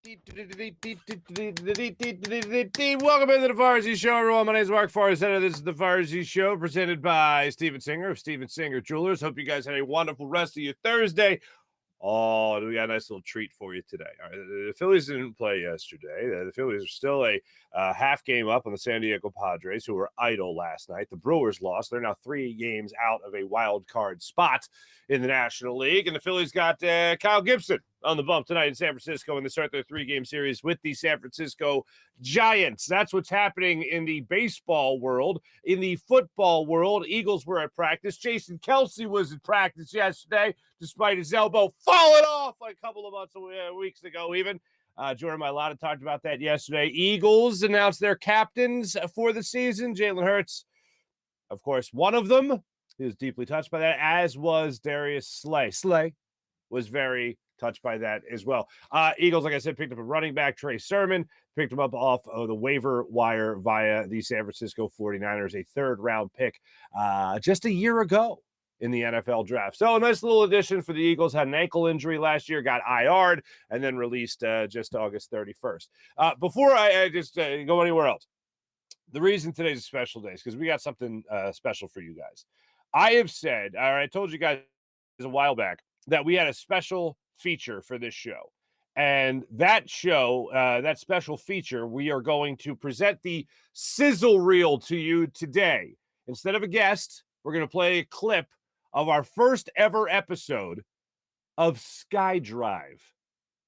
Welcome into the Farzy Show, everyone. My name is Mark Farzy. This is the Farzy Show, presented by Steven Singer of Steven Singer Jewelers. Hope you guys had a wonderful rest of your Thursday. Oh, we got a nice little treat for you today. All right, the Phillies didn't play yesterday. The Phillies are still a half game up on the San Diego Padres, who were idle last night. The Brewers lost. They're now 3 games out of a wild card spot in the National League. And the Phillies got Kyle Gibson on the bump tonight in San Francisco, and they start their 3-game series with the San Francisco Giants. That's what's happening in the baseball world. In the football world, Eagles were at practice. Jason Kelce was at practice yesterday, despite his elbow falling off a couple of weeks ago even. Jordan Mailata talked about that yesterday. Eagles announced their captains for the season. Jalen Hurts, of course, one of them. He was deeply touched by that, as was Darius Slay. Slay was very touched by that as well. Eagles, like I said, picked up a running back, Trey Sermon, picked him up off of the waiver wire via the San Francisco 49ers, a third-round pick just a year ago in the NFL draft. So a nice little addition for the Eagles. Had an ankle injury last year, got IR'd, and then released just August 31st. Before I just go anywhere else, the reason today's a special day is because we got something special for you guys. I have said, or I told you guys a while back, that we had a special feature for this show. And that show, that special feature, we are going to present the sizzle reel to you today. Instead of a guest, we're going to play a clip of our first ever episode of Sky Drive,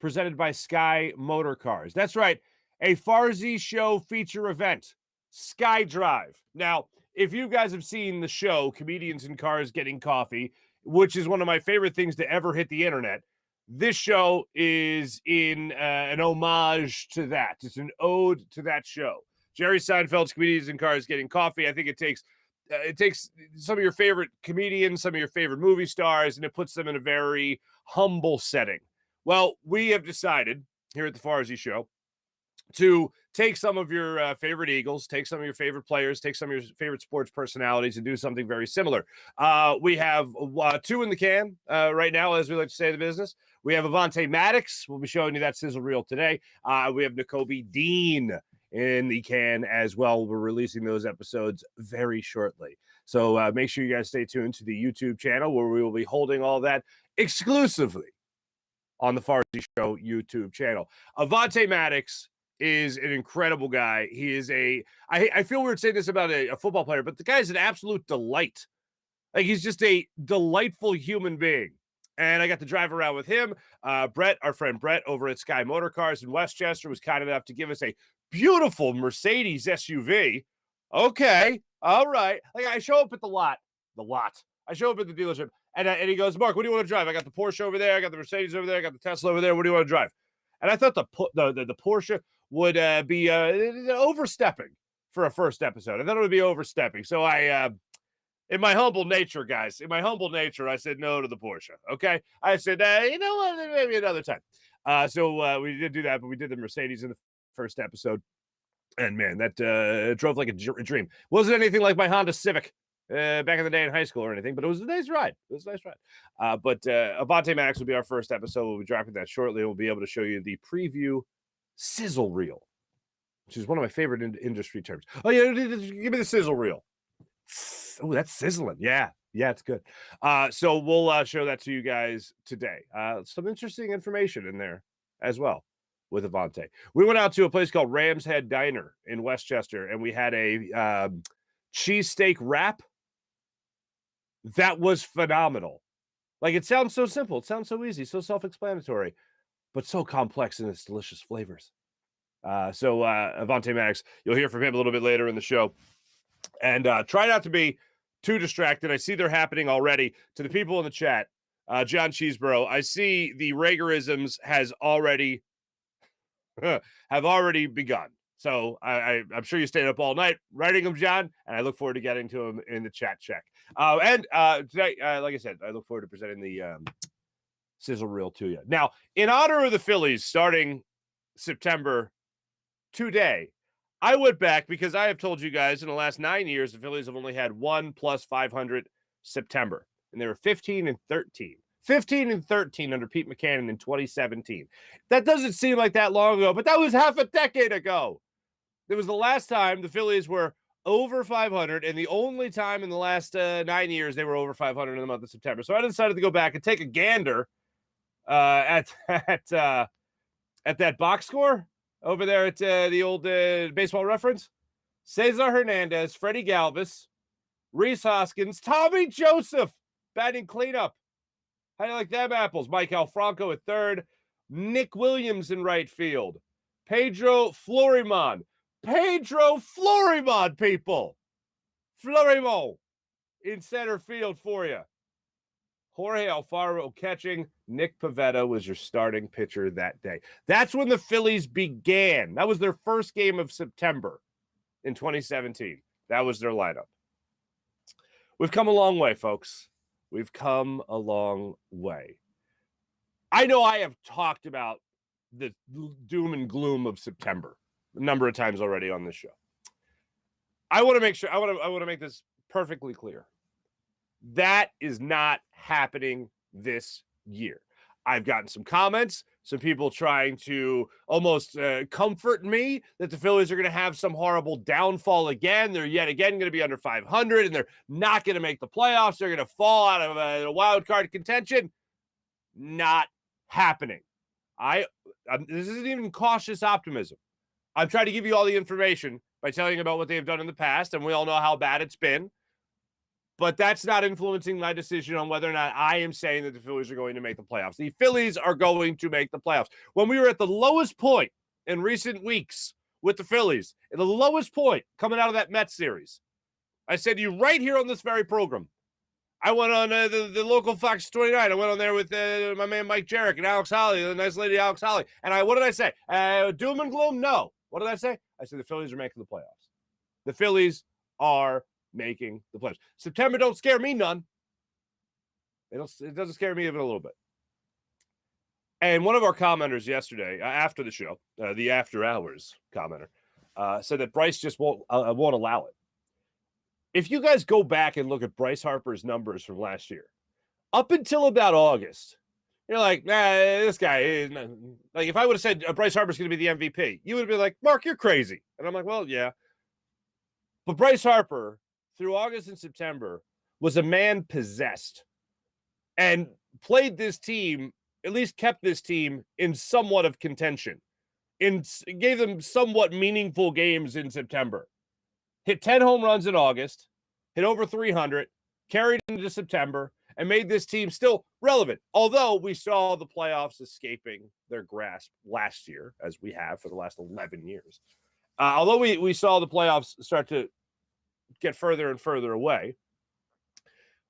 presented by Sky Motor Cars. That's right, a Farzy Show feature event, Sky Drive. Now, if you guys have seen the show, Comedians in Cars Getting Coffee, which is one of my favorite things to ever hit the internet, this show is in an homage to that. It's an ode to that show. Jerry Seinfeld's Comedians in Cars Getting Coffee. I think it takes some of your favorite comedians, some of your favorite movie stars, and it puts them in a very humble setting. Well, we have decided here at the Farzy Show to take some of your favorite Eagles, take some of your favorite players, take some of your favorite sports personalities, and do something very similar. We have 2 in the can right now, as we like to say in the business. We have Avonte Maddox. We'll be showing you that sizzle reel today. We have Nakobe Dean in the can as well. We're releasing those episodes very shortly. So make sure you guys stay tuned to the YouTube channel, where we will be holding all that exclusively on the Farzy Show YouTube channel. Avonte Maddox is an incredible guy. He is I feel weird saying this about a football player, but the guy is an absolute delight. Like, he's just a delightful human being. And I got to drive around with him. Brett, our friend Brett over at Sky Motor Cars in Westchester, was kind enough to give us a beautiful Mercedes SUV. Okay, all right. Like, I show up at the lot. I show up at the dealership, and he goes, Mark, what do you want to drive? I got the Porsche over there. I got the Mercedes over there. I got the Tesla over there. What do you want to drive? And I thought the Porsche would be overstepping for a first episode. I thought it would be overstepping. So I, in my humble nature, guys, I said no to the Porsche. Okay. I said, you know what, maybe another time. So we did do that, but we did the Mercedes in the first episode. And man, that drove like a dream. Wasn't anything like my Honda Civic back in the day in high school or anything, but it was a nice ride. But Avonte Maddox will be our first episode. We'll be dropping that shortly. We'll be able to show you the preview sizzle reel, which is one of my favorite industry terms. Oh, yeah, give me the sizzle reel. Oh, that's sizzling. Yeah, it's good. So we'll show that to you guys today. Some interesting information in there as well with Avonte. We went out to a place called Ram's Head Diner in Westchester, and we had a cheesesteak wrap. That was phenomenal. Like, it sounds so simple. It sounds so easy, so self-explanatory, but so complex in its delicious flavors. So Avonte Maddox, you'll hear from him a little bit later in the show. And try not to be too distracted. I see they're happening already. To the people in the chat, John Cheeseborough, I see the Ragerisms have already begun. So I'm sure you stayed up all night writing them, John, and I look forward to getting to them in the chat check. And today, like I said, I look forward to presenting the sizzle reel to you. Now, in honor of the Phillies starting September today, I went back because I have told you guys in the last 9 years, the Phillies have only had one plus 500 September, and they were 15-13 15-13 under Pete Mackanin in 2017. That doesn't seem like that long ago, but that was half a decade ago. It was the last time the Phillies were over 500, and the only time in the last 9 years they were over 500 in the month of September. So I decided to go back and take a gander at that box score over there at the old Baseball Reference. Cesar Hernandez, Freddie Galvis, Rhys Hoskins, Tommy Joseph batting cleanup. How do you like them apples? Mike Alfranco at third, Nick Williams in right field, Pedro Florimon, people. Florimon in center field for you. Jorge Alfaro catching. Nick Pivetta was your starting pitcher that day. That's when the Phillies began. That was their first game of September in 2017. That was their lineup. We've come a long way, folks. We've come a long way. I know I have talked about the doom and gloom of September a number of times already on this show. I want to make sure, I want to make this perfectly clear. That is not happening this year. I've gotten some comments, some people trying to almost comfort me that the Phillies are going to have some horrible downfall again. They're yet again going to be under 500, and they're not going to make the playoffs. They're going to fall out of a wild card contention. Not happening. This isn't even cautious optimism. I'm trying to give you all the information by telling you about what they have done in the past, and we all know how bad it's been. But that's not influencing my decision on whether or not I am saying that the Phillies are going to make the playoffs. The Phillies are going to make the playoffs. When we were at the lowest point in recent weeks with the Phillies, at the lowest point coming out of that Mets series, I said to you right here on this very program, I went on the local Fox 29. I went on there with my man Mike Jarrett and Alex Holly, the nice lady Alex Holly. And what did I say? Doom and gloom? No. What did I say? I said the Phillies are making the playoffs. The Phillies are making the playoffs. September don't scare me none. It doesn't scare me even a little bit. And one of our commenters yesterday, after the show, the After Hours commenter, said that Bryce just won't allow it. If you guys go back and look at Bryce Harper's numbers from last year, up until about August, you're like, this guy is not. Like, if I would have said Bryce Harper's going to be the MVP, you would be like, Mark, you're crazy. And I'm like, well, yeah. But Bryce Harper, through August and September, was a man possessed and played this team, at least kept this team in somewhat of contention, gave them somewhat meaningful games in September. Hit 10 home runs in August, hit over 300, carried into September, and made this team still relevant. Although we saw the playoffs escaping their grasp last year, as we have for the last 11 years. Although we saw the playoffs start to get further and further away.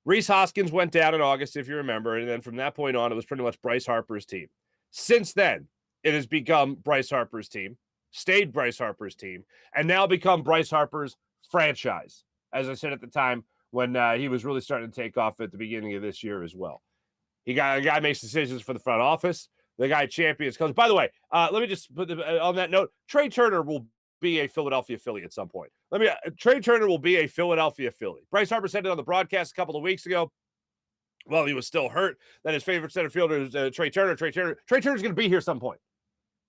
Rhys Hoskins went down in August, if you remember, and then from that point on, it was pretty much Bryce Harper's team. Since then, it has become Bryce Harper's team, stayed Bryce Harper's team, and now become Bryce Harper's franchise, as I said at the time when he was really starting to take off at the beginning of this year as well. A guy makes decisions for the front office. The guy champions comes. By the way, let me just put on that note, Trey Turner will be a Philadelphia Philly at some point. Trey Turner will be a Philadelphia Philly. Bryce Harper said it on the broadcast a couple of weeks ago. Well, he was still hurt. That his favorite center fielder is Trey Turner. Trey Turner's going to be here at some point.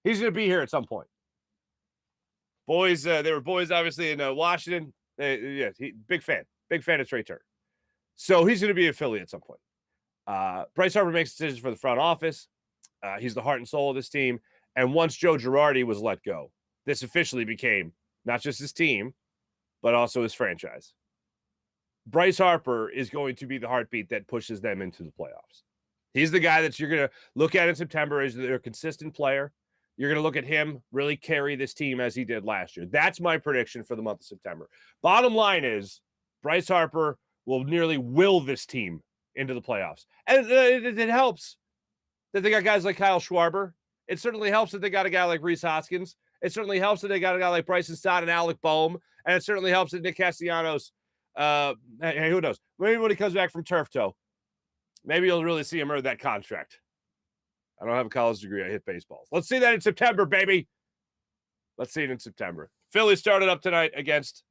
He's going to be here at some point. Boys, they were boys, obviously, in Washington. Big fan of Trey Turner. So he's going to be a Philly at some point. Bryce Harper makes decisions for the front office. He's the heart and soul of this team. And once Joe Girardi was let go, this officially became not just his team, but also his franchise. Bryce Harper is going to be the heartbeat that pushes them into the playoffs. He's the guy that you're going to look at in September as their consistent player. You're going to look at him really carry this team as he did last year. That's my prediction for the month of September. Bottom line is Bryce Harper will nearly will this team into the playoffs. And it helps that they got guys like Kyle Schwarber. It certainly helps that they got a guy like Rhys Hoskins. It certainly helps that they got a guy like Bryson Stott and Alec Boehm. And it certainly helps that Nick Castellanos, hey, who knows? Maybe when he comes back from turf toe, maybe you'll really see him earn that contract. I don't have a college degree. I hit baseballs. Let's see that in September, baby. Let's see it in September. Phillies started up tonight against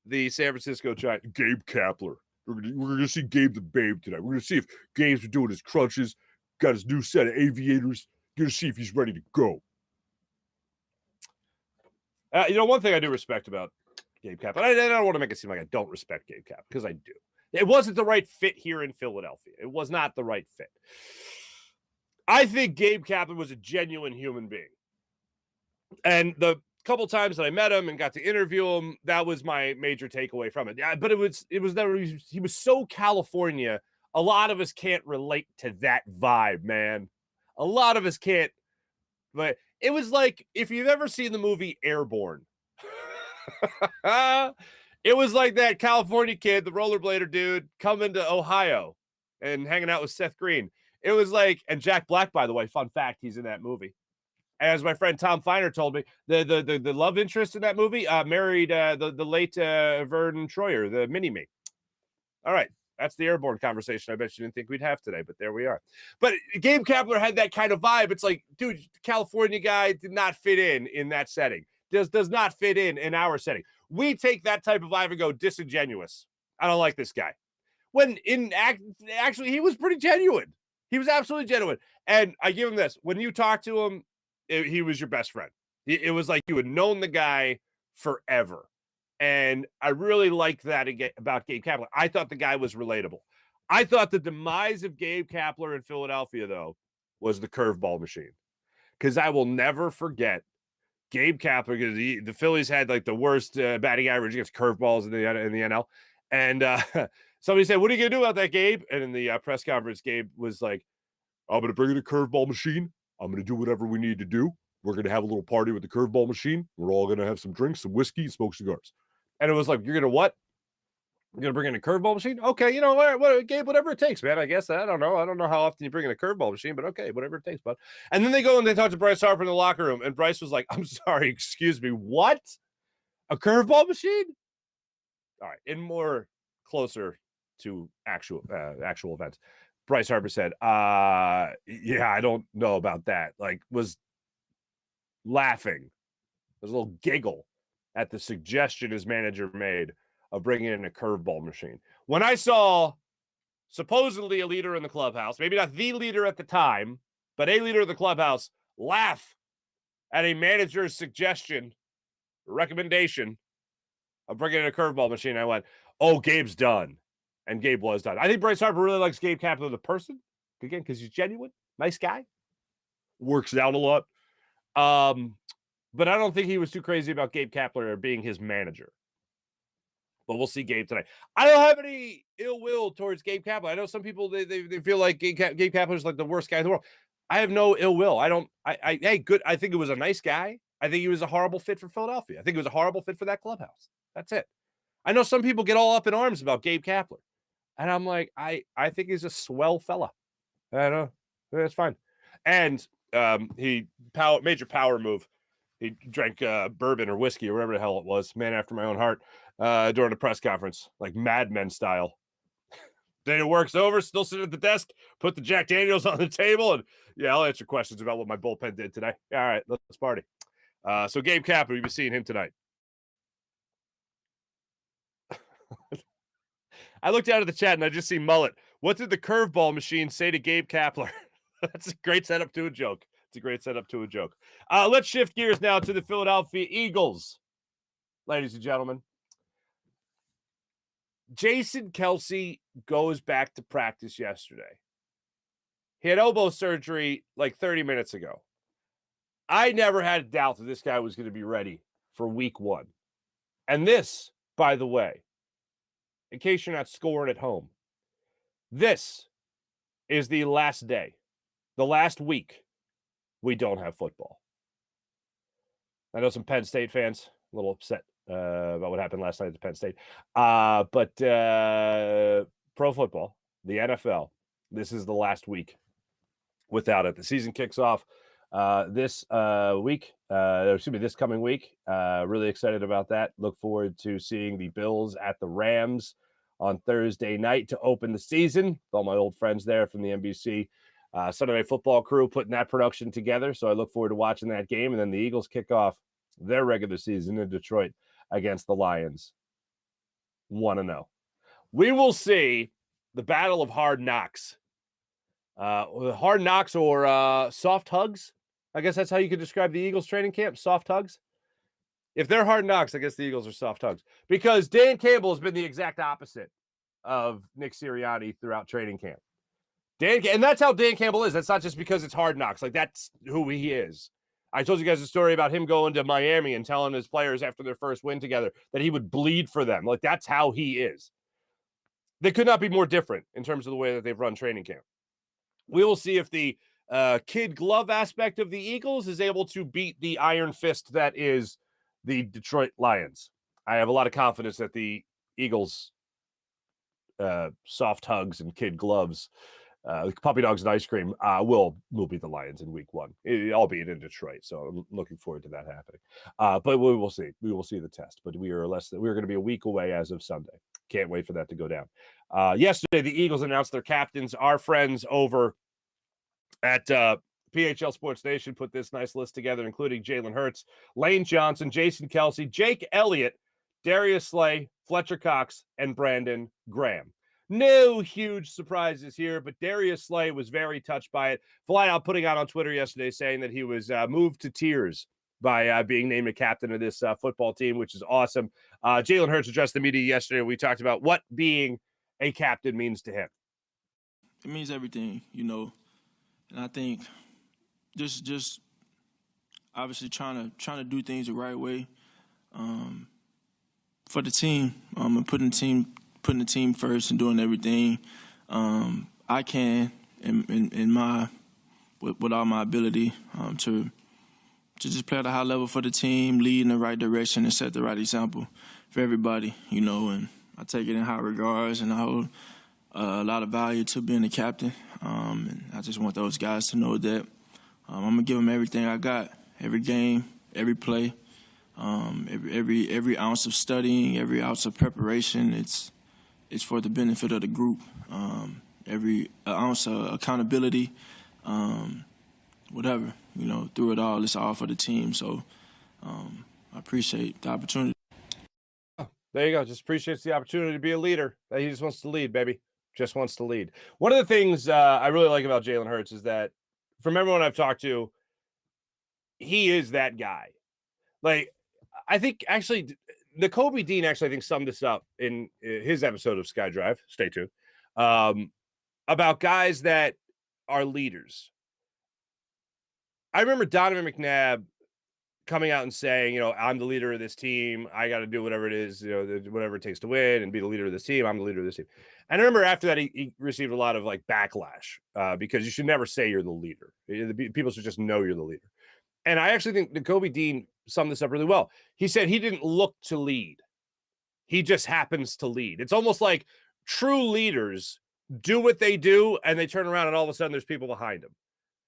the San Francisco Giants. Gabe Kapler We're gonna see Gabe the Babe tonight. We're gonna see if Gabe's doing his crunches, got his new set of aviators. Gonna see if he's ready to go. One thing I do respect about Gabe Kapler, I don't want to make it seem like I don't respect Gabe Kapler, because I do. It wasn't the right fit here in Philadelphia. It was not the right fit. I think Gabe Kapler was a genuine human being. And the couple times that I met him and got to interview him, that was my major takeaway from it. Yeah, but it was that he was so California. A lot of us can't relate to that vibe, man. A lot of us can't. But it was like, if you've ever seen the movie Airborne, it was like that California kid, the rollerblader dude, coming to Ohio and hanging out with Seth Green. It was like, and Jack Black, by the way, fun fact, he's in that movie. As my friend Tom Feiner told me, the love interest in that movie married the late Vernon Troyer, the mini-me. All right. That's the Airborne conversation I bet you didn't think we'd have today, but there we are. But Gabe Kapler had that kind of vibe. It's like, dude, California guy did not fit in that setting. Does not fit in our setting. We take that type of vibe and go disingenuous. I don't like this guy. When actually, he was pretty genuine. He was absolutely genuine. And I give him this. When you talk to him, he was your best friend. It was like you had known the guy forever. And I really liked that about Gabe Kapler. I thought the guy was relatable. I thought the demise of Gabe Kapler in Philadelphia, though, was the curveball machine. Because I will never forget Gabe Kapler, because the Phillies had like the worst batting average against curveballs in the NL. And somebody said, "What are you going to do about that, Gabe?" And in the press conference, Gabe was like, "I'm going to bring in a curveball machine. I'm going to do whatever we need to do. We're going to have a little party with the curveball machine. We're all going to have some drinks, some whiskey, and smoke cigars." And it was like, "You're going to what? You're going to bring in a curveball machine? Okay, Gabe, whatever it takes, man. I guess I don't know. I don't know how often you bring in a curveball machine, but okay, whatever it takes, bud." And then they go and they talk to Bryce Harper in the locker room, and Bryce was like, "I'm sorry, excuse me, what? A curveball machine?" All right, and more closer to actual events. Bryce Harper said, "Yeah, I don't know about that." Like, was laughing. There's a little giggle at the suggestion his manager made of bringing in a curveball machine. When I saw supposedly a leader in the clubhouse, maybe not the leader at the time, but a leader of the clubhouse, laugh at a manager's suggestion, recommendation of bringing in a curveball machine, I went, "Oh, Gabe's done." And Gabe was done. I think Bryce Harper really likes Gabe Kapler, the person, again, because he's genuine, nice guy, works out a lot. But I don't think he was too crazy about Gabe Kapler being his manager. But we'll see Gabe tonight. I don't have any ill will towards Gabe Kapler. I know some people, they feel like Gabe Kapler is like the worst guy in the world. I have no ill will. Hey, good. I think it was a nice guy. I think he was a horrible fit for Philadelphia. I think it was a horrible fit for that clubhouse. That's it. I know some people get all up in arms about Gabe Kapler. And I'm like, I think he's a swell fella. I know. That's fine. And major power move. He drank bourbon or whiskey or whatever the hell it was, man after my own heart, during the press conference, like Mad Men style. Then it works over, still sitting at the desk, put the Jack Daniels on the table, and yeah, I'll answer questions about what my bullpen did today. All right, let's party. So Gabe Kapler, you'll be seeing him tonight. I looked out at the chat and I just see Mullet. What did the curveball machine say to Gabe Kapler? That's a great setup to a joke. It's a great setup to a joke. Let's shift gears now to the Philadelphia Eagles, ladies and gentlemen. Jason Kelce goes back to practice yesterday. He had elbow surgery like 30 minutes ago. I never had a doubt that this guy was going to be ready for week 1. And this, by the way, in case you're not scoring at home, this is the last day, the last week we don't have football. I know some Penn State fans a little upset about what happened last night at Penn State. But pro football, the NFL, this is the last week without it. The season kicks off this coming week. Really excited about that. Look forward to seeing the Bills at the Rams on Thursday night to open the season. With all my old friends there from the NBC Sunday Night Football crew putting that production together. So I look forward to watching that game. And then the Eagles kick off their regular season in Detroit against the Lions. 1-0. We will see the battle of hard knocks. Hard knocks or soft hugs. I guess that's how you could describe the Eagles training camp, soft hugs. If they're hard knocks, I guess the Eagles are soft hugs. Because Dan Campbell has been the exact opposite of Nick Sirianni throughout training camp. And that's how Dan Campbell is. That's not just because it's hard knocks. Like, that's who he is. I told you guys a story about him going to Miami and telling his players after their first win together that he would bleed for them. Like, that's how he is. They could not be more different in terms of the way that they've run training camp. We will see if the kid glove aspect of the Eagles is able to beat the iron fist that is the Detroit Lions. I have a lot of confidence that the Eagles soft hugs and kid gloves, puppy dogs and ice cream will beat the Lions in week 1, albeit in Detroit. So I'm looking forward to that happening. But we will see. We will see the test. But we're going to be a week away as of Sunday. Can't wait for that to go down. Yesterday, the Eagles announced their captains. Our friends over at PHL Sports Nation put this nice list together, including Jalen Hurts, Lane Johnson, Jason Kelce, Jake Elliott, Darius Slay, Fletcher Cox, and Brandon Graham. No huge surprises here, but Darius Slay was very touched by it. Flat out putting out on Twitter yesterday saying that he was moved to tears by being named a captain of this football team, which is awesome. Jalen Hurts addressed the media yesterday. We talked about what being a captain means to him. It means everything, and I think just obviously trying to do things the right way for the team, and putting the team first and doing everything I can in my with all my ability to just play at a high level for the team, lead in the right direction, and set the right example for everybody, and I take it in high regards, and I hold a lot of value to being a captain, and I just want those guys to know that I'm going to give them everything I got, every game, every play, every ounce of studying, every ounce of preparation. It's for the benefit of the group, every ounce of accountability, whatever, through it all, it's all for the team. So I appreciate the opportunity. Oh, there you go. Just appreciates the opportunity to be a leader. He just wants to lead, baby. Just wants to lead. One of the things I really like about Jalen Hurts is that from everyone I've talked to, he is that guy. Like, I think actually Nakobe Dean I think summed this up in his episode of Sky Drive. Stay tuned. About guys that are leaders. I remember Donovan McNabb coming out and saying, I'm the leader of this team. I got to do whatever it is, whatever it takes to win and be the leader of this team. I'm the leader of this team. And I remember after that, he received a lot of backlash because you should never say you're the leader. People should just know you're the leader. And I actually think Nakobe Dean summed this up really well. He said he didn't look to lead. He just happens to lead. It's almost like true leaders do what they do and they turn around and all of a sudden there's people behind them.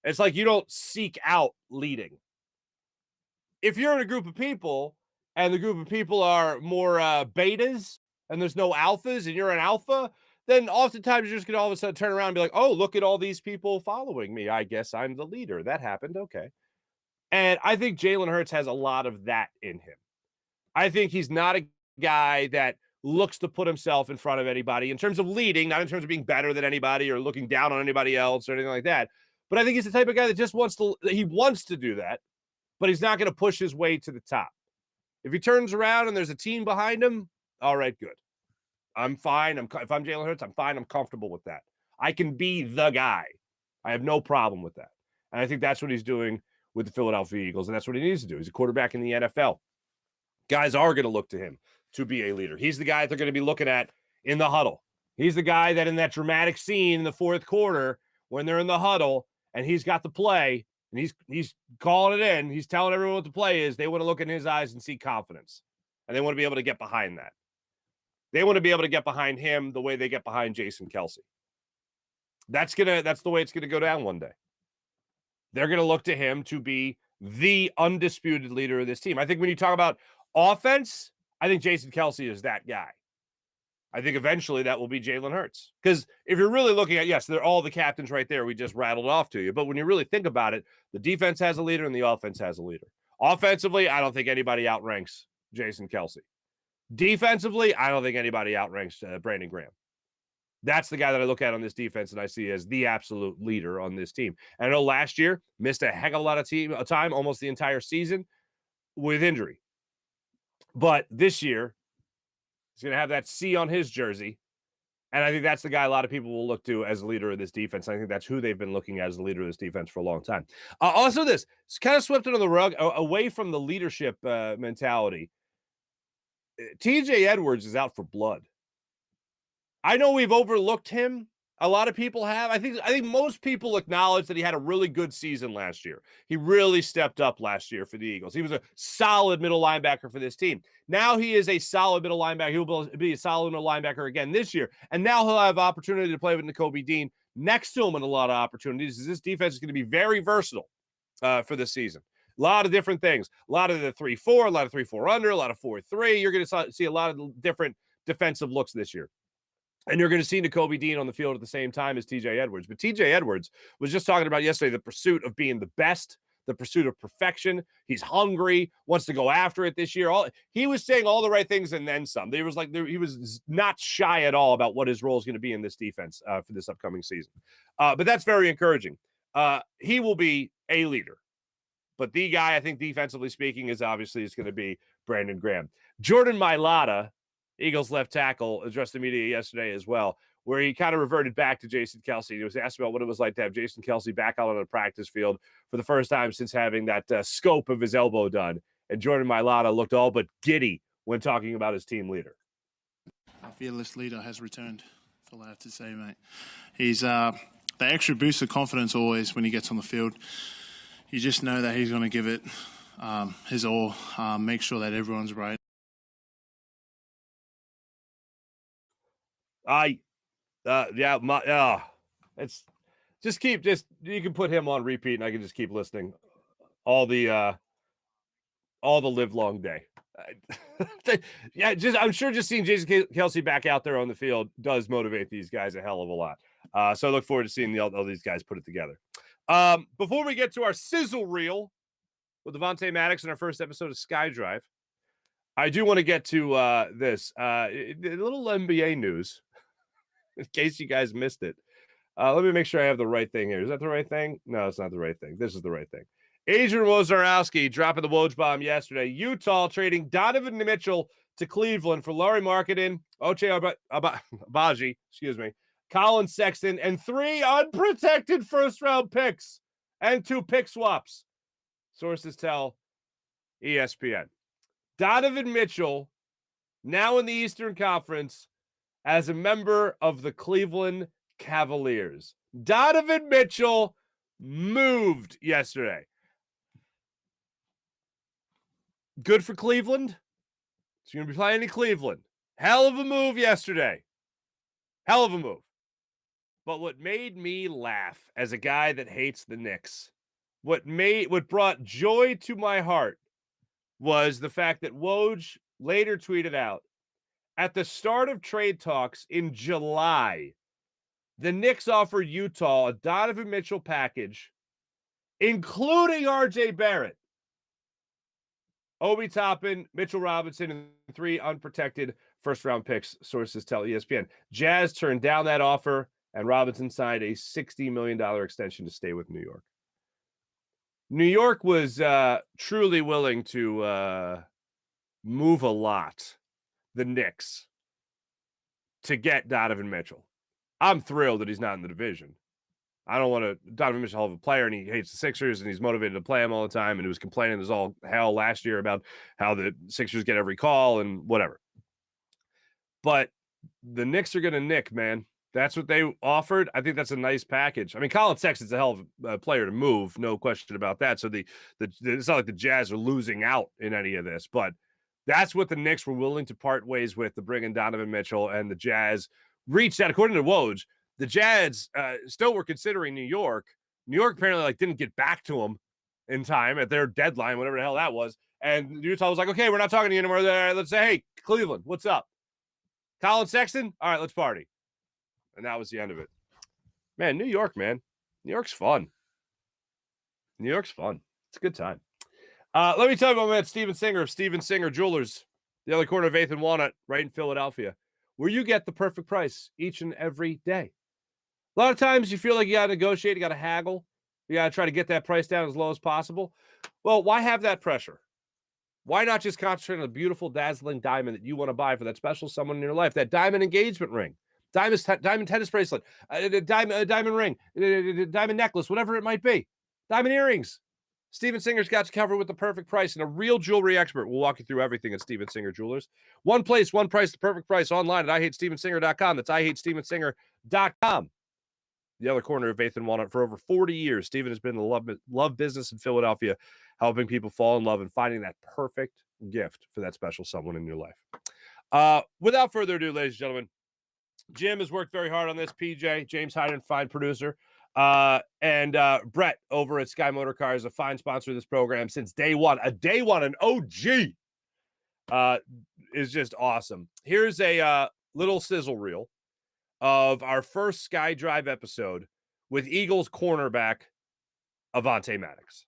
It's like you don't seek out leading. If you're in a group of people and the group of people are more betas and there's no alphas and you're an alpha, then oftentimes you're just going to all of a sudden turn around and be like, oh, look at all these people following me. I guess I'm the leader. That happened. Okay. And I think Jalen Hurts has a lot of that in him. I think he's not a guy that looks to put himself in front of anybody in terms of leading, not in terms of being better than anybody or looking down on anybody else or anything like that. But I think he's the type of guy that just wants to do that, but he's not going to push his way to the top. If he turns around and there's a team behind him, all right, good. I'm fine. If I'm Jalen Hurts, I'm fine. I'm comfortable with that. I can be the guy. I have no problem with that. And I think that's what he's doing with the Philadelphia Eagles, and that's what he needs to do. He's a quarterback in the NFL. Guys are going to look to him to be a leader. He's the guy they're going to be looking at in the huddle. He's the guy that in that dramatic scene in the fourth quarter when they're in the huddle and he's got the play and he's calling it in, he's telling everyone what the play is, they want to look in his eyes and see confidence. And they want to be able to get behind that. They want to be able to get behind him the way they get behind Jason Kelce. That's the way it's going to go down one day. They're going to look to him to be the undisputed leader of this team. I think when you talk about offense, I think Jason Kelce is that guy. I think eventually that will be Jalen Hurts. Because if you're really looking at, yes, they're all the captains right there. We just rattled off to you. But when you really think about it, the defense has a leader and the offense has a leader. Offensively, I don't think anybody outranks Jason Kelce. Defensively, I don't think anybody outranks Brandon Graham. That's the guy that I look at on this defense and I see as the absolute leader on this team. And I know last year missed a heck of a lot of time, almost the entire season with injury. But this year, he's going to have that C on his jersey. And I think that's the guy a lot of people will look to as the leader of this defense. I think that's who they've been looking at as the leader of this defense for a long time. Also, it's kind of swept under the rug, away from the leadership mentality. TJ Edwards is out for blood. I know we've overlooked him. A lot of people have. I think most people acknowledge that he had a really good season last year. He really stepped up last year for the Eagles. He was a solid middle linebacker for this team. Now he is a solid middle linebacker. He will be a solid middle linebacker again this year. And now he'll have opportunity to play with Nakobe Dean next to him in a lot of opportunities. This defense is going to be very versatile for this season. A lot of different things. A lot of the 3-4, a lot of 3-4 under, a lot of 4-3. You're going to see a lot of different defensive looks this year. And you're going to see Nakobe Dean on the field at the same time as TJ Edwards. But TJ Edwards was just talking about yesterday the pursuit of being the best, the pursuit of perfection. He's hungry, wants to go after it this year. He was saying all the right things and then some. He was not shy at all about what his role is going to be in this defense for this upcoming season. But that's very encouraging. He will be a leader. But the guy, I think, defensively speaking, is going to be Brandon Graham. Jordan Mailata, Eagles left tackle, addressed the media yesterday as well, where he kind of reverted back to Jason Kelce. He was asked about what it was like to have Jason Kelce back out on the practice field for the first time since having that scope of his elbow done. And Jordan Mailata looked all but giddy when talking about his team leader. Our fearless leader has returned. That's all I have to say, mate. He's the extra boost of confidence always when he gets on the field. You just know that he's going to give it his all, make sure that everyone's right. It's you can put him on repeat and I can just keep listening all the live long day. I'm sure just seeing Jason Kelce back out there on the field does motivate these guys a hell of a lot. So I look forward to seeing all these guys put it together. Before we get to our sizzle reel with Devontae Maddox in our first episode of SkyDrive, I do want to get to this a little NBA news. In case you guys missed it. Let me make sure I have the right thing here. Is that the right thing? No, it's not the right thing. This is the right thing. Adrian Wojnarowski dropping the Woj bomb yesterday. Utah trading Donovan Mitchell to Cleveland for Lauri Markkanen, Ochai Agbaji, Colin Sexton, and 3 unprotected first-round picks and 2 pick swaps. Sources tell ESPN. Donovan Mitchell, now in the Eastern Conference, as a member of the Cleveland Cavaliers. Donovan Mitchell moved yesterday. Good for Cleveland. He's going to be playing in Cleveland. Hell of a move yesterday. Hell of a move. But what made me laugh as a guy that hates the Knicks, what brought joy to my heart was the fact that Woj later tweeted out, at the start of trade talks in July, the Knicks offered Utah a Donovan Mitchell package, including R.J. Barrett, Obi Toppin, Mitchell Robinson, and 3 unprotected first-round picks, sources tell ESPN. Jazz turned down that offer, and Robinson signed a $60 million extension to stay with New York. New York was truly willing to move a lot, the Knicks, to get Donovan Mitchell. I'm thrilled that he's not in the division. I don't want to. Donovan Mitchell's a hell of a player, and he hates the Sixers, and he's motivated to play them all the time. And he was complaining there's all hell last year about how the Sixers get every call and whatever. But the Knicks are going to nick, man. That's what they offered. I think that's a nice package. I mean, Colin Sexton's a hell of a player to move, no question about that. So it's not like the Jazz are losing out in any of this, but that's what the Knicks were willing to part ways with to bring in Donovan Mitchell, and the Jazz reached out. According to Woj, the Jazz still were considering New York. New York apparently didn't get back to them in time at their deadline, whatever the hell that was. And Utah was like, okay, we're not talking to you anymore. Let's say, hey, Cleveland, what's up? Colin Sexton? All right, let's party. And that was the end of it. Man, New York, man. New York's fun. New York's fun. It's a good time. Let me tell you about my man Steven Singer of Steven Singer Jewelers. the other corner of 8th and Walnut, right in Philadelphia, where you get the perfect price each and every day. A lot of times you feel like you got to negotiate, you got to haggle, you got to try to get that price down as low as possible. Well, why have that pressure? Why not just concentrate on the beautiful, dazzling diamond that you want to buy for that special someone in your life, that diamond engagement ring, diamond tennis bracelet, diamond ring, diamond necklace, whatever it might be, diamond earrings. Steven Singer's got you covered with the perfect price, and a real jewelry expert will walk you through everything at Steven Singer Jewelers. One place, one price, the perfect price online at IHateStevenSinger.com. That's IHateStevenSinger.com. The other corner of 8th and Walnut. For over 40 years, Steven has been in the love business in Philadelphia, helping people fall in love and finding that perfect gift for that special someone in your life. Without further ado, ladies and gentlemen, Jim has worked very hard on this. PJ, James Hyden, fine producer. And Brett over at Sky Motor Cars, a fine sponsor of this program since day one, an OG, is just awesome. Here's a little sizzle reel of our first Sky Drive episode with Eagles cornerback Avonte Maddox.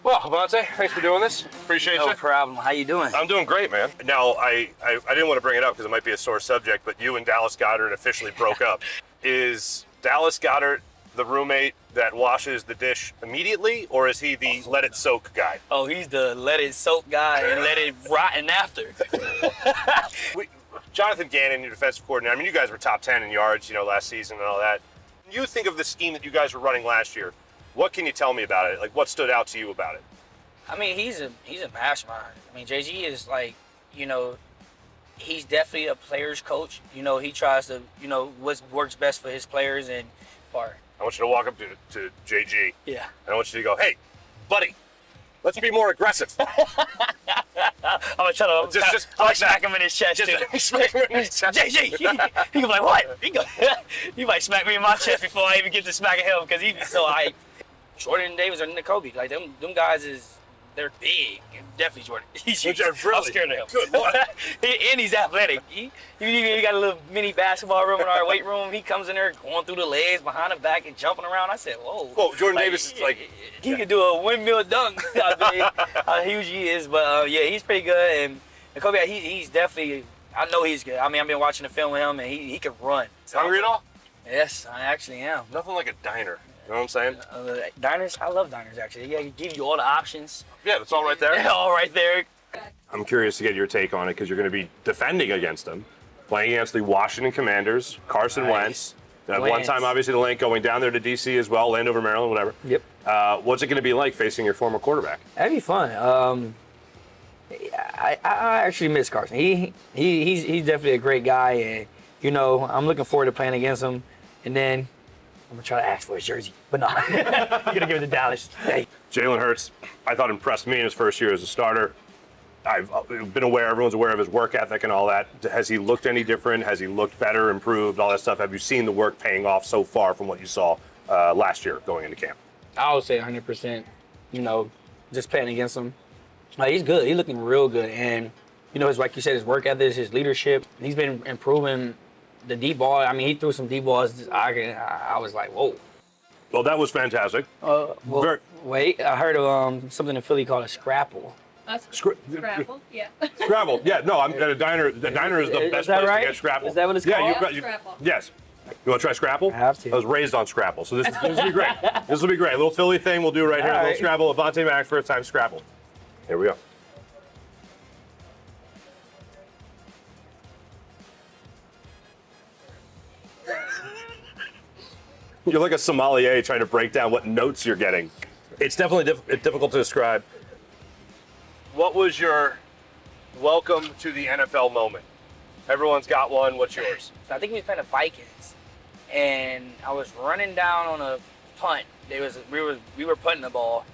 Well, Avonte, thanks for doing this. Appreciate No you. problem. How you doing? I'm doing great, man. Now, I didn't want to bring it up because it might be a sore subject, but you and Dallas Goedert officially broke up. Is Dallas Goedert the roommate that washes the dish immediately, or is he the let it soak guy? Oh, he's the let it soak guy and let it rotten after. Jonathan Gannon, your defensive coordinator, I mean, you guys were top 10 in yards, last season and all that. When you think of the scheme that you guys were running last year, what can you tell me about it? Like, what stood out to you about it? I mean, he's a mastermind. I mean, JG is like, he's definitely a player's coach. He tries to, what works best for his players and for. I want you to walk up to JG. Yeah. And I want you to go, hey, buddy, let's be more aggressive. I'm gonna try to just I'll like smack that. him in his chest too. Smack him in his chest. JG, he can be like, what? He might smack me in my chest before I even get to smacking him because he be so hype. Jordan Davis or N'Kobe, like them guys they're big. Definitely Jordan. He's huge. I'm scared of him. Good Lord. And he's athletic. He got a little mini basketball room in our weight room. He comes in there going through the legs, behind the back, and jumping around. I said, whoa. Whoa, Jordan Davis is like... He could do a windmill dunk. I mean, how huge he is. But, yeah, he's pretty good. And N'Kobe, he's definitely... I know he's good. I mean, I've been watching the film with him, and he can run. Hungry at all? Yes, I actually am. Nothing like a diner. You know what I'm saying? Diners, I love diners, actually. Yeah, you give you all the options. Yeah, that's all right there. All right there. I'm curious to get your take on it because you're going to be defending against them, playing against the Washington Commanders, Carson Wentz. At one time, obviously, the link going down there to D.C. as well, Landover, Maryland, whatever. Yep. What's it going to be like facing your former quarterback? That'd be fun. I actually miss Carson. He's definitely a great guy, and I'm looking forward to playing against him. And then I'm gonna try to ask for his jersey, but no, I'm gonna give it to Dallas. Hey. Jalen Hurts, I thought impressed me in his first year as a starter. I've been aware, everyone's aware of his work ethic and all that. Has he looked any different? Has he looked better, improved, all that stuff? Have you seen the work paying off so far from what you saw last year going into camp? I would say 100%. Just playing against him, he's good. He's looking real good, and like you said, his work ethic, his leadership. He's been improving. The deep ball, I mean, he threw some deep balls. I was like, whoa. Well, that was fantastic. Wait, I heard of something in Philly called a scrapple. Scrapple, yeah. Scrabble, yeah. No, a diner. The diner is the best place to get Scrapple. Is that what it's called? called? Scrapple. Yes. You want to try Scrapple? I have to. I was raised on Scrapple, so this will be great. This will be great. A little Philly thing we'll do right here. A little Scrabble. Avonte Maddox, first time Scrapple. Here we go. You're like a sommelier trying to break down what notes you're getting. It's definitely difficult to describe. What was your welcome to the NFL moment? Everyone's got one. What's yours? I think we was playing the Vikings, and I was running down on a punt. We were punting the ball,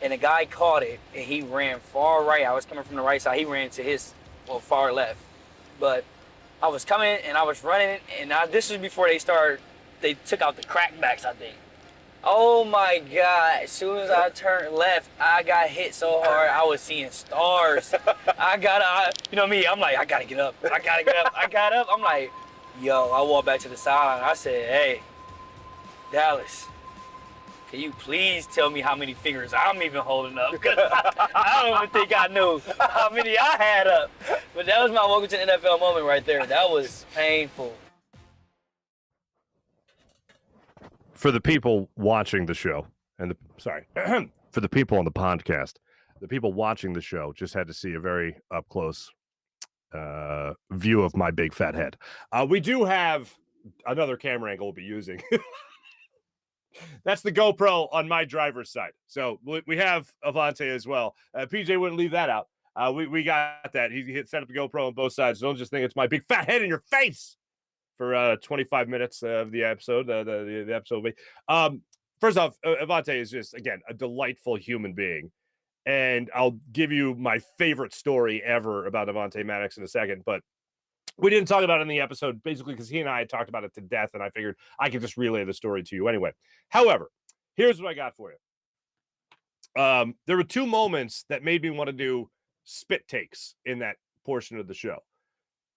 and the guy caught it, and he ran far right. I was coming from the right side. He ran to his far left. But I was coming, and I was running, and this was before they took out the crackbacks, I think. Oh my God. As soon as I turned left, I got hit so hard, I was seeing stars. You know me, I'm like, I gotta get up. I got up. I'm like, yo, I walked back to the sideline. I said, hey, Dallas, can you please tell me how many fingers I'm even holding up? Because I don't even think I knew how many I had up. But that was my welcome to the NFL moment right there. That was painful. For the people watching the show, and for the people on the podcast, the people watching the show just had to see a very up close view of my big fat head. We do have another camera angle we'll be using. That's the GoPro on my driver's side. So we have Avante as well. PJ wouldn't leave that out. We got that. He set up the GoPro on both sides. So don't just think it's my big fat head in your face for 25 minutes of the episode. The episode will be. First off, Avante is just, again, a delightful human being. And I'll give you my favorite story ever about Avante Maddox in a second. But we didn't talk about it in the episode, basically, because he and I had talked about it to death, and I figured I could just relay the story to you anyway. However, here's what I got for you. There were two moments that made me want to do spit takes in that portion of the show.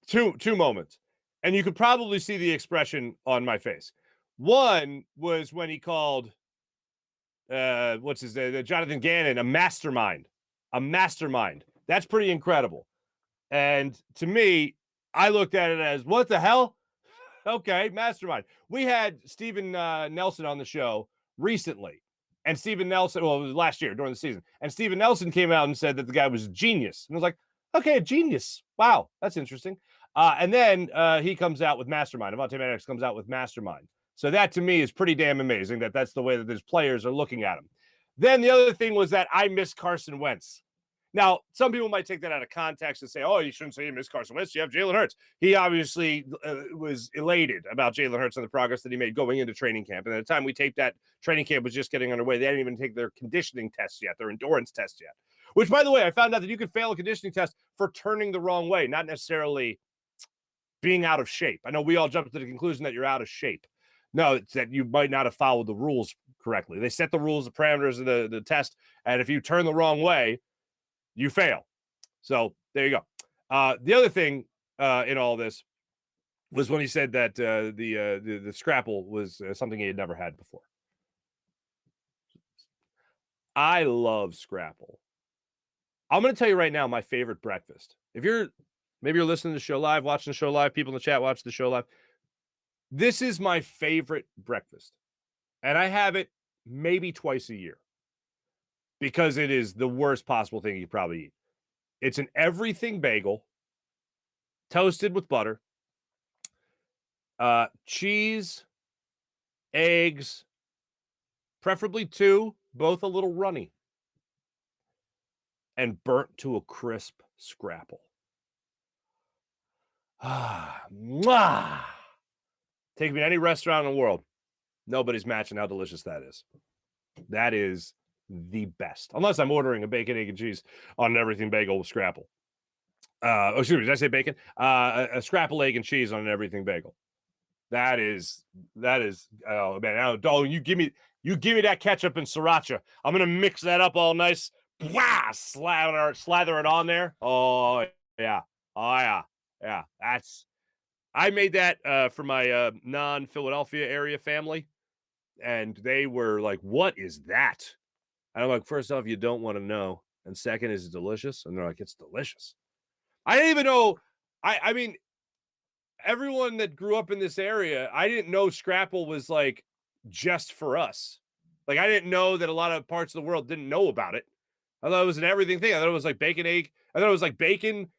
Two moments. And you could probably see the expression on my face. One was when he called, Jonathan Gannon, a mastermind. A mastermind. That's pretty incredible. And to me, I looked at it as, what the hell? Okay, mastermind. We had Steven Nelson on the show recently. And Steven Nelson, well, it was last year during the season. And Steven Nelson came out and said that the guy was a genius. And I was like, okay, a genius. Wow, that's interesting. And then he comes out with mastermind. Avante Maddox comes out with mastermind. So that to me is pretty damn amazing that that's the way that these players are looking at him. Then the other thing was that I miss Carson Wentz. Now, some people might take that out of context and say, oh, you shouldn't say you miss Carson Wentz. You have Jalen Hurts. He obviously was elated about Jalen Hurts and the progress that he made going into training camp. And at the time we taped that, training camp was just getting underway. They hadn't even take their conditioning tests yet, their endurance tests yet. Which, by the way, I found out that you could fail a conditioning test for turning the wrong way, not necessarily being out of shape. I know we all jumped to the conclusion that you're out of shape. No, it's that you might not have followed the rules correctly. They set the rules, the parameters of the test, and if you turn the wrong way, you fail. So there you go. The other thing in all this was when he said that the scrapple was something he had never had before. I love scrapple. I'm going to tell you right now my favorite breakfast. Maybe you're listening to the show live, watching the show live, people in the chat watch the show live. This is my favorite breakfast. And I have it maybe twice a year because it is the worst possible thing you probably eat. It's an everything bagel, toasted with butter, cheese, eggs, preferably 2, both a little runny, and burnt to a crisp scrapple. Mwah! Take me to any restaurant in the world. Nobody's matching how delicious that is. That is the best. Unless I'm ordering a bacon, egg, and cheese on an everything bagel with scrapple. Excuse me, did I say bacon? A scrapple, egg, and cheese on an everything bagel. That is, oh man, you give me that ketchup and sriracha. I'm gonna mix that up all nice. Blah, slather it on there. Oh yeah. I made that for my non-Philadelphia area family, and they were like, "What is that?" And I'm like, first off, you don't want to know, and second, is it delicious? And they're like, "It's delicious." I didn't even know. I mean, everyone that grew up in this area, I didn't know scrapple was like just for us. Like, I didn't know that a lot of parts of the world didn't know about it. I thought it was an everything thing. I thought it was like bacon, egg. I thought it was like bacon,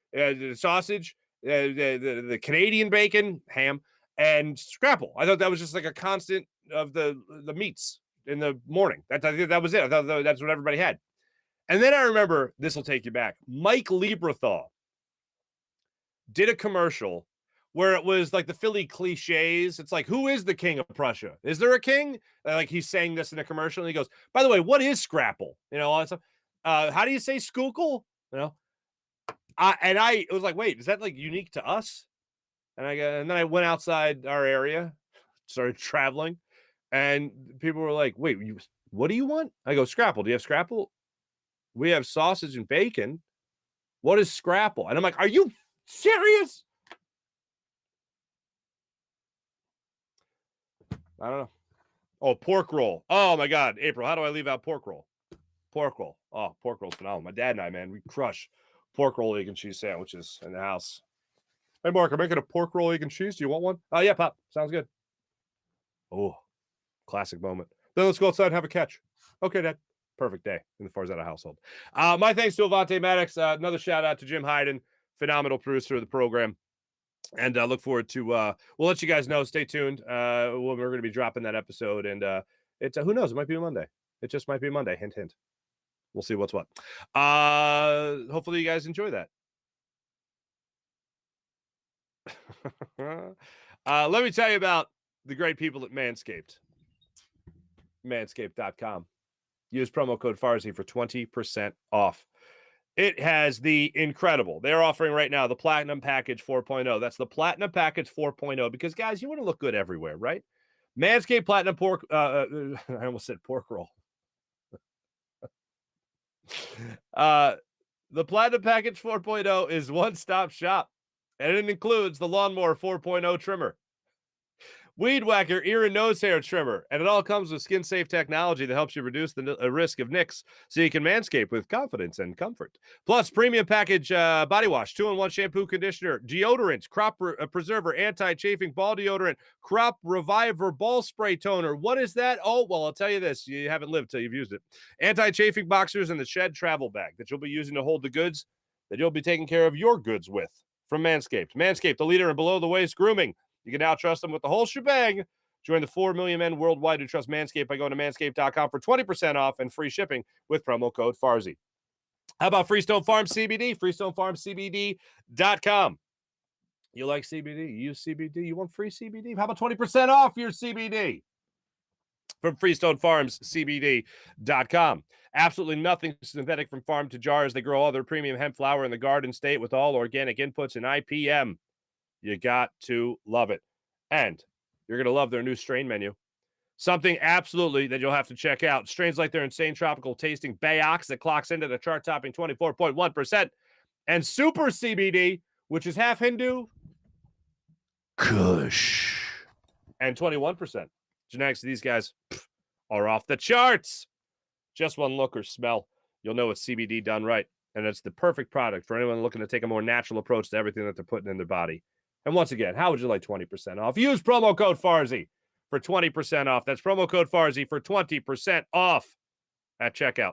sausage, the Canadian bacon, ham, and scrapple. I thought that was just like a constant of the meats in the morning. I think that was it. I thought that's what everybody had. And then I remember, this will take you back, Mike Lieberthal did a commercial where it was like the Philly cliches. It's like, who is the king of Prussia? Is there a king? Like, he's saying this in a commercial, and he goes, by the way, what is scrapple? You know, all that stuff. How do you say skookle? You know, it was like, wait, is that like unique to us? And then I went outside our area, started traveling, And people were like, wait, what do you want? I go, scrapple. Do you have scrapple? We have sausage and bacon. What is scrapple? And I'm like, are you serious? I don't know. Oh, pork roll. Oh, my God. April, how do I leave out pork roll? Pork roll. Oh, pork roll's phenomenal. My dad and I, man, we crush pork roll, egg, and cheese sandwiches in the house. Hey, Mark, I'm making a pork roll, egg, and cheese. Do you want one? Oh, yeah, Pop. Sounds good. Oh, classic moment. Then let's go outside and have a catch. Okay, Dad. Perfect day in the Farzetta household. My thanks to Avante Maddox. Another shout out to Jim Hyden, phenomenal producer of the program. And look forward to, we'll let you guys know. Stay tuned. We're going to be dropping that episode. And it's, who knows? It might be a Monday. It just might be a Monday. Hint, hint. We'll see what's what. Hopefully you guys enjoy that. Let me tell you about the great people at Manscaped. Manscaped.com. Use promo code Farzy for 20% off. It has the incredible. They're offering right now the Platinum Package 4.0. That's the Platinum Package 4.0 because, guys, you want to look good everywhere, right? Manscaped Platinum Pork. I almost said pork roll. The Platinum Package 4.0 is one-stop shop, and it includes the Lawnmower 4.0 trimmer, Weed Whacker ear and nose hair trimmer, and it all comes with skin-safe technology that helps you reduce the risk of nicks so you can manscape with confidence and comfort. Plus, premium package body wash, 2-in-1 shampoo, conditioner, deodorant, crop preserver, anti-chafing ball deodorant, crop reviver ball spray toner. What is that? Oh, well, I'll tell you this. You haven't lived till you've used it. Anti-chafing boxers and the Shed travel bag that you'll be using to hold the goods that you'll be taking care of your goods with from Manscaped. Manscaped, the leader in below-the-waist grooming. You can now trust them with the whole shebang. Join the 4 million men worldwide who trust Manscaped by going to manscaped.com for 20% off and free shipping with promo code Farzy. How about Freestone Farm CBD? FreestoneFarmCBD.com. You like CBD? You use CBD? You want free CBD? How about 20% off your CBD from FreestoneFarmsCBD.com? Absolutely nothing synthetic from farm to jars. They grow all their premium hemp flower in the Garden State with all organic inputs and IPM. You got to love it. And you're going to love their new strain menu. Something absolutely that you'll have to check out. Strains like their insane tropical tasting Bayox that clocks into the chart-topping 24.1%. And Super CBD, which is half Hindu, Kush, and 21%. Genetics of these guys are off the charts. Just one look or smell, you'll know it's CBD done right. And it's the perfect product for anyone looking to take a more natural approach to everything that they're putting in their body. And once again, how would you like 20% off? Use promo code Farzy for 20% off. That's promo code Farzy for 20% off at checkout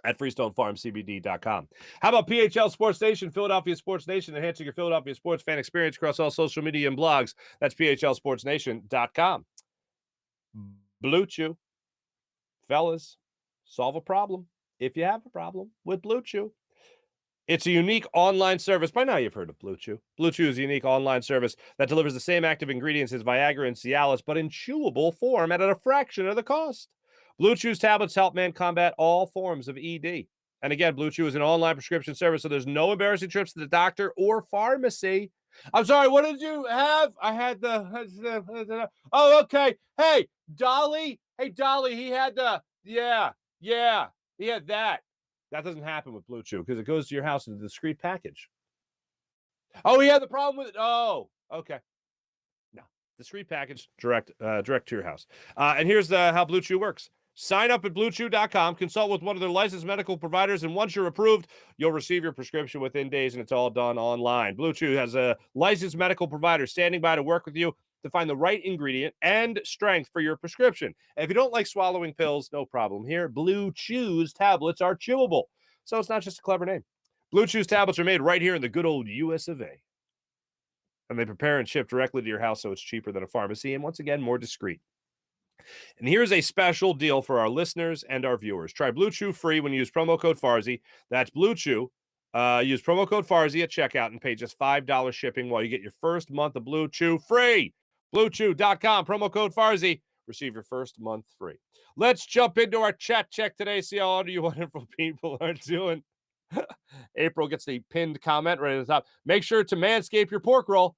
at FreestoneFarmCBD.com. How about PHL Sports Nation, Philadelphia Sports Nation, enhancing your Philadelphia sports fan experience across all social media and blogs? That's PHLSportsNation.com. Blue Chew. Fellas, solve a problem if you have a problem with Blue Chew. It's a unique online service. By now, you've heard of Blue Chew. Blue Chew is a unique online service that delivers the same active ingredients as Viagra and Cialis, but in chewable form at a fraction of the cost. Blue Chew's tablets help men combat all forms of ED. And again, Blue Chew is an online prescription service, so there's no embarrassing trips to the doctor or pharmacy. I'm sorry, what did you have? I had the... Oh, okay. Hey, Dolly. Hey, Dolly, he had the... Yeah, he had that. That doesn't happen with Blue Chew because it goes to your house in a discreet package. Oh, he had the problem with it. Oh, okay. No, discreet package, direct to your house. And here's how Blue Chew works. Sign up at BlueChew.com, consult with one of their licensed medical providers, and once you're approved, you'll receive your prescription within days, and it's all done online. Blue Chew has a licensed medical provider standing by to work with you to find the right ingredient and strength for your prescription. And if you don't like swallowing pills, no problem here. Blue Chew's tablets are chewable. So it's not just a clever name. Blue Chew's tablets are made right here in the good old US of A. And they prepare and ship directly to your house, so it's cheaper than a pharmacy and, once again, more discreet. And here's a special deal for our listeners and our viewers. Try Blue Chew free when you use promo code Farzy. That's Blue Chew. Use promo code Farzy at checkout and pay just $5 shipping while you get your first month of Blue Chew free. BlueChew.com, promo code Farzy. Receive your first month free. Let's jump into our chat check today. See how all you wonderful people are doing. April gets the pinned comment right at the top. Make sure to manscape your pork roll.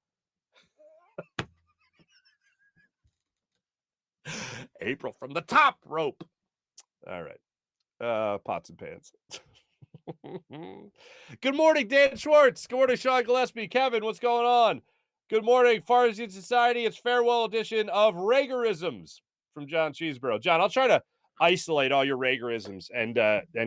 April from the top rope. All right. Pots and pans. Good morning, Dan Schwartz. Good morning, Sean Gillespie. Kevin, what's going on? Good morning, Farzy Society. It's farewell edition of Ragerisms from John Cheeseborough. John, I'll try to isolate all your Ragerisms and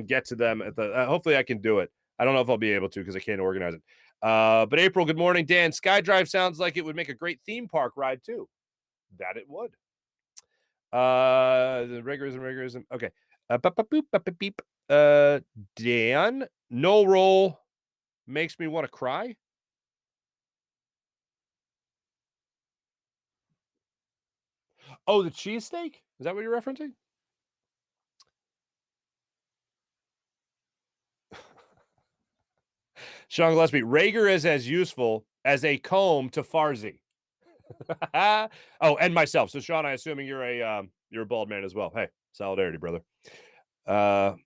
get to them at the. Hopefully, I can do it. I don't know if I'll be able to because I can't organize it. But April, good morning, Dan. SkyDrive sounds like it would make a great theme park ride too. That it would. The Ragerism. Okay. Beep. Dan, no roll makes me want to cry. Oh, the cheesesteak? Is that what you're referencing? Sean Gillespie, Rager is as useful as a comb to Farzy. Oh, and myself. So, Sean, I'm assuming you're a bald man as well. Hey, solidarity, brother. Oh,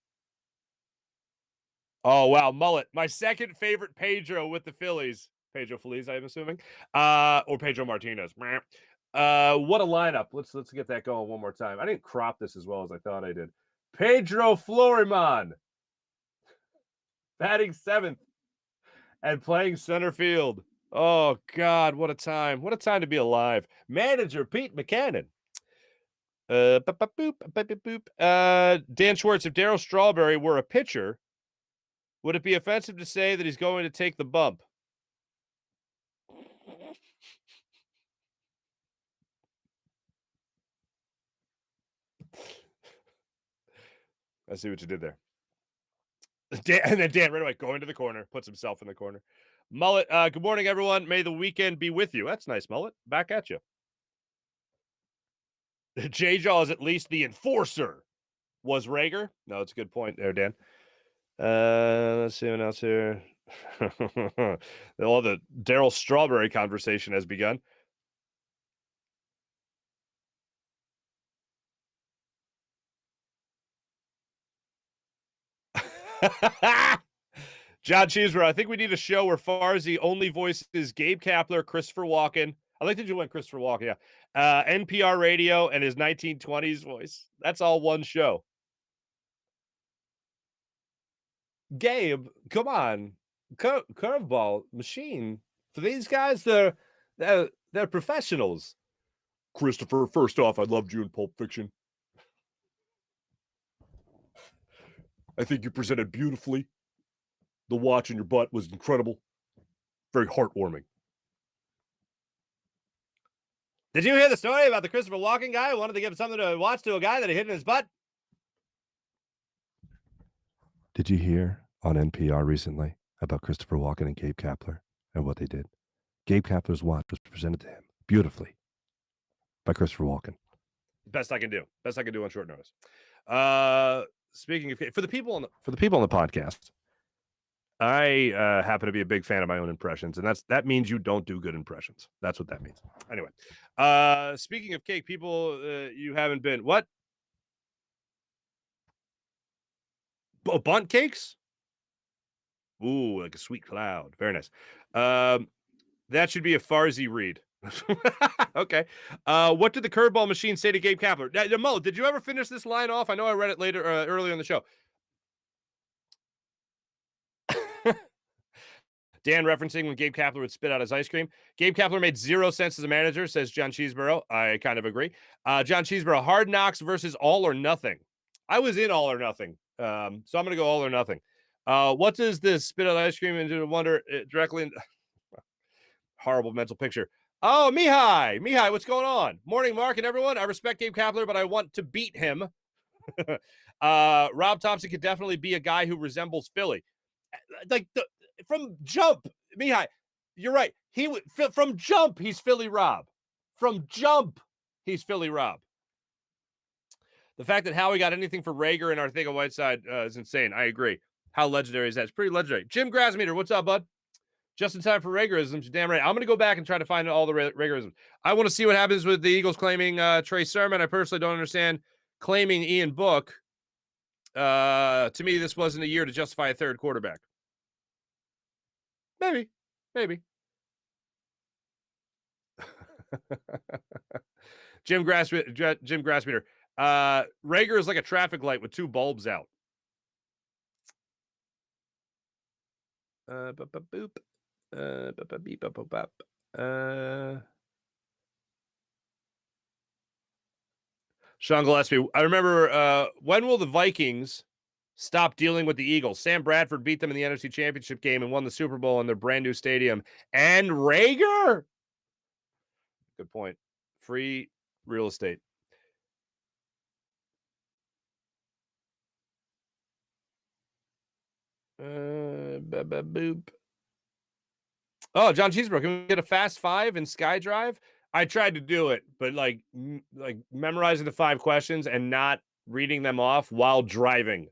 wow, mullet. My second favorite Pedro with the Phillies. Pedro Feliz, I'm assuming. Or Pedro Martinez. What a lineup. Let's get that going one more time. I didn't crop this as well as I thought I did. Pedro Floriman, batting 7th and playing center field. Oh, God, what a time. What a time to be alive. Manager Pete McCannon. Dan Schwartz, if Darryl Strawberry were a pitcher, would it be offensive to say that he's going to take the bump? I see what you did there. And then Dan right away going to the corner, puts himself in the corner. Mullet, good morning, everyone. May the weekend be with you. That's nice, Mullet. Back at you. J-Jaw is at least the enforcer. Was Rager? No, it's a good point there, Dan. Let's see what else here. All the Darryl Strawberry conversation has begun. John Cheeseburger, I think we need a show where Farzy only voices Gabe Kapler, Christopher Walken. I like that you went Christopher Walken, yeah. NPR radio and his 1920s voice. That's all one show. Gabe, come on. Curveball machine. For these guys, they're professionals. Christopher, first off, I loved you in Pulp Fiction. I think you presented beautifully. The watch in your butt was incredible. Very heartwarming. Did you hear the story about the Christopher Walken guy who wanted to give something to watch to a guy that he hid in his butt? Did you hear on NPR recently about Christopher Walken and Gabe Kapler and what they did? Gabe Kapler's watch was presented to him beautifully by Christopher Walken. Best I can do. Best I can do on short notice. Speaking of, for the people on the podcast, I happen to be a big fan of my own impressions, and that means you don't do good impressions. That's what that means. Anyway, speaking of cake, people, you haven't been what? Oh, bunt cakes? Ooh, like a sweet cloud. Very nice. That should be a Farzy read. Okay. What did the curveball machine say to Gabe Kapler? Mo, did you ever finish this line off? I know I read it later, earlier in the show. Dan referencing when Gabe Kapler would spit out his ice cream. Gabe Kapler made 0 sense as a manager, says John Cheeseborough. I kind of agree. John Cheeseborough, Hard Knocks versus All or Nothing. I was in All or Nothing, so I'm going to go All or Nothing. What does this spit out ice cream into wonder directly in... Horrible mental picture. Oh, Mihai, what's going on? Morning, Mark and everyone. I respect Gabe Kapler, but I want to beat him. Rob Thompson could definitely be a guy who resembles Philly. Like from jump, Mihai, you're right. He would from jump. He's Philly Rob. From jump, he's Philly Rob. The fact that Howie got anything for Rager and Arthega Whiteside is insane. I agree. How legendary is that? It's pretty legendary. Jim Grasmeter, what's up, bud? Just in time for Ragerisms. You're damn right. I'm going to go back and try to find all the Ragerisms. I want to see what happens with the Eagles claiming Trey Sermon. I personally don't understand claiming Ian Book. To me, this wasn't a year to justify a third quarterback. Maybe. Jim Grassmeter. Rager is like a traffic light with 2 bulbs out. Boop. Beep, bop, bop. Sean Gillespie. I remember when will the Vikings stop dealing with the Eagles? Sam Bradford beat them in the NFC Championship game and won the Super Bowl in their brand new stadium. And Rager? Good point. Free real estate. Boop. Oh, John Cheesebro, can we get a Fast 5 in SkyDrive? I tried to do it, but like memorizing the 5 questions and not reading them off while driving.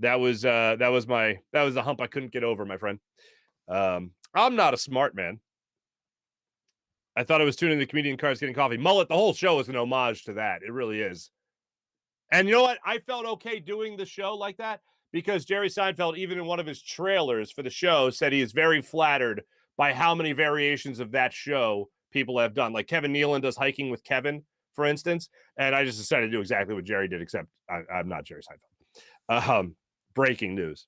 That was the hump I couldn't get over, my friend. I'm not a smart man. I thought I was tuning the comedian Cars Getting Coffee. Mullet, the whole show is an homage to that. It really is. And you know what? I felt okay doing the show like that because Jerry Seinfeld, even in one of his trailers for the show, said he is very flattered by how many variations of that show people have done. Like Kevin Nealon does Hiking with Kevin, for instance. And I just decided to do exactly what Jerry did, except I'm not Jerry Seinfeld. Breaking news.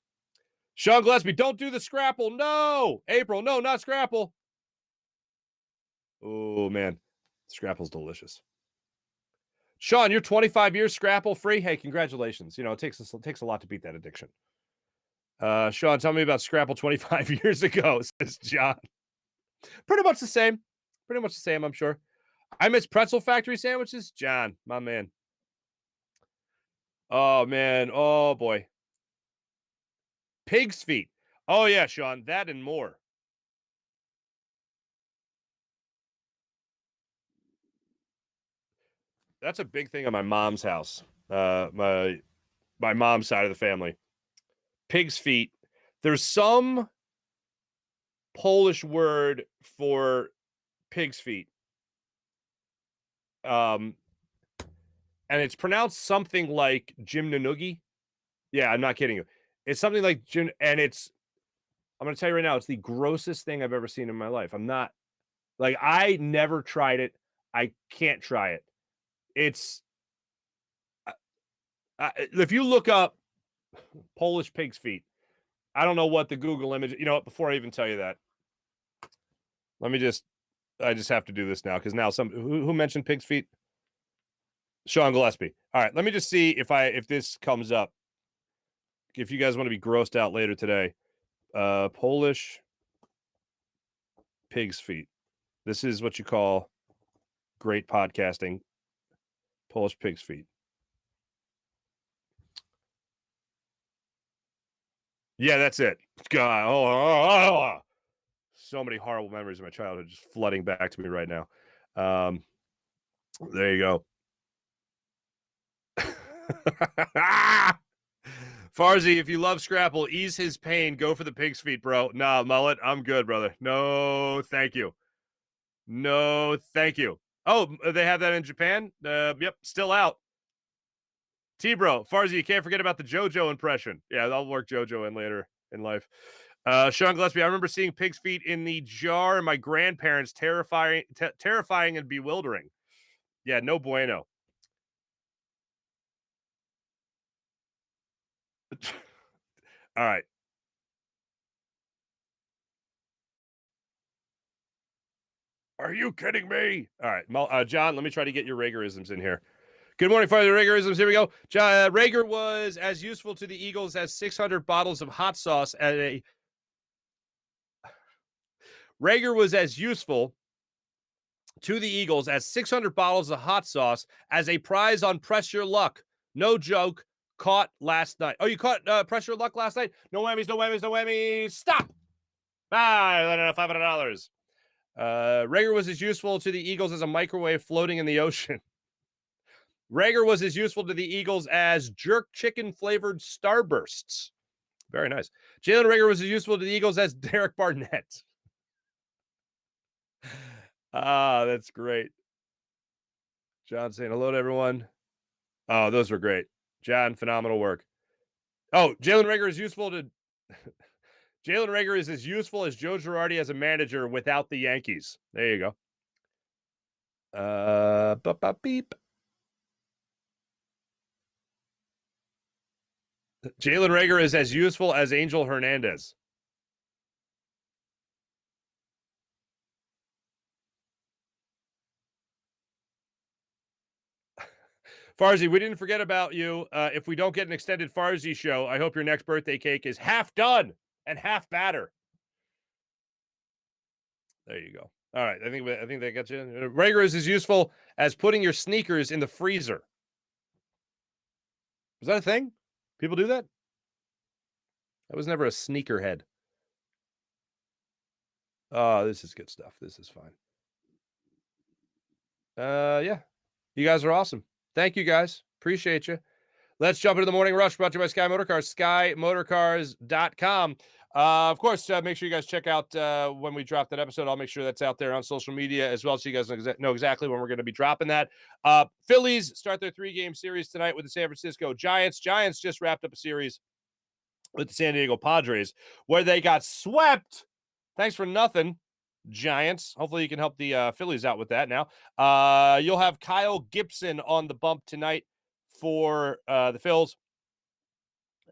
Sean Gillespie, don't do the Scrapple. No. April, no, not Scrapple. Oh, man. Scrapple's delicious. Sean, you're 25 years Scrapple free. Hey, congratulations. You know, it takes a lot to beat that addiction. Sean, tell me about Scrapple 25 years ago, says John. Pretty much the same. I'm sure. I miss Pretzel Factory sandwiches. John, my man. Oh, man. Oh, boy. Pig's feet. Oh, yeah, Sean. That and more. That's a big thing on my mom's house. My mom's side of the family. Pig's feet. There's some Polish word for pig's feet. And it's pronounced something like Jimnanugi. Yeah, I'm not kidding you. It's something like Jim, and I'm going to tell you right now, it's the grossest thing I've ever seen in my life. I never tried it. I can't try it. It's, if you look up Polish pig's feet, I don't know what the Google image, you know what, before I even tell you that, I just have to do this now, because now who mentioned pig's feet? Sean Gillespie. All right, let me just see if this comes up. If you guys want to be grossed out later today, Polish pig's feet. This is what you call great podcasting. Polish pig's feet. Yeah, that's it. God, so many horrible memories of my childhood just flooding back to me right now. There you go. Farzy, if you love Scrapple, ease his pain. Go for the pig's feet, bro. Nah, Mullet, I'm good, brother. No, thank you. No, thank you. Oh, they have that in Japan? Yep, still out. T-Bro, Farzy, you can't forget about the JoJo impression. Yeah, I'll work JoJo in later in life. Sean Gillespie, I remember seeing pig's feet in the jar and my grandparents, terrifying and bewildering. Yeah, no bueno. All right. Are you kidding me? All right, John, let me try to get your Ragerisms in here. Good morning, Father Ragerisms. Here we go. Rager was as useful to the Eagles as 600 bottles of hot sauce at a... Rager was as useful to the Eagles as 600 bottles of hot sauce as a prize on Press Your Luck. No joke. Caught last night. Oh, you caught Press Your Luck last night? No whammies, no whammies, no whammies. Stop. $500. Rager was as useful to the Eagles as a microwave floating in the ocean. Rager was as useful to the Eagles as jerk chicken flavored Starbursts. Very nice. Jalen Rager was as useful to the Eagles as Derek Barnett. That's great. John saying hello to everyone. Oh, those were great. John, phenomenal work. Oh, Jalen Rager is useful to... Jalen Rager is as useful as Joe Girardi as a manager without the Yankees. There you go. Beep. Jalen Reagor is as useful as Angel Hernandez. Farzy, we didn't forget about you. If we don't get an extended Farzy show, I hope your next birthday cake is half done and half batter. There you go. All right, I think that gets you. Reagor is as useful as putting your sneakers in the freezer. Is that a thing? People do that? I was never a sneakerhead. Oh, this is good stuff. This is fine. Yeah. You guys are awesome. Thank you, guys. Appreciate you. Let's jump into the morning rush brought to you by Sky Motorcars, skymotorcars.com. Of course, make sure you guys check out when we drop that episode. I'll make sure that's out there on social media as well, so you guys know exactly when we're going to be dropping that. Phillies start their 3-game series tonight with the San Francisco Giants. Giants just wrapped up a series with the San Diego Padres where they got swept. Thanks for nothing, Giants. Hopefully you can help the Phillies out with that now. You'll have Kyle Gibson on the bump tonight for the Phils.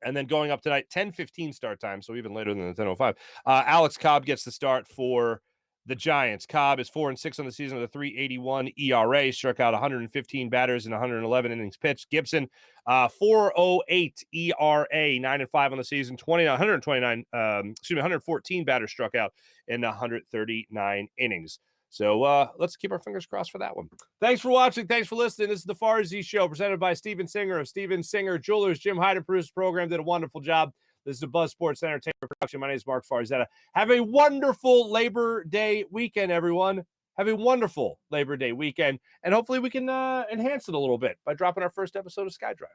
And then going up tonight, 10:15 start time, so even later than the 10:05. Alex Cobb gets the start for the Giants. Cobb is 4-6 on the season with a 3.81 ERA, struck out 115 batters in 111 innings pitched. Gibson, 4.08 ERA, 9-5 on the season, 114 batters struck out in 139 innings. So let's keep our fingers crossed for that one. Thanks for watching. Thanks for listening. This is the Farzy Show presented by Steven Singer of Steven Singer Jewelers. Jim Hyder produced the program, did a wonderful job. This is the Buzz Sports Entertainment production. My name is Mark Farzetta. Have a wonderful Labor Day weekend, everyone. Have a wonderful Labor Day weekend. And hopefully we can enhance it a little bit by dropping our first episode of SkyDrive.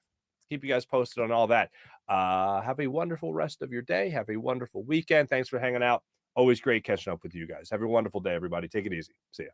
Keep you guys posted on all that. Have a wonderful rest of your day. Have a wonderful weekend. Thanks for hanging out. Always great catching up with you guys. Have a wonderful day, everybody. Take it easy. See ya.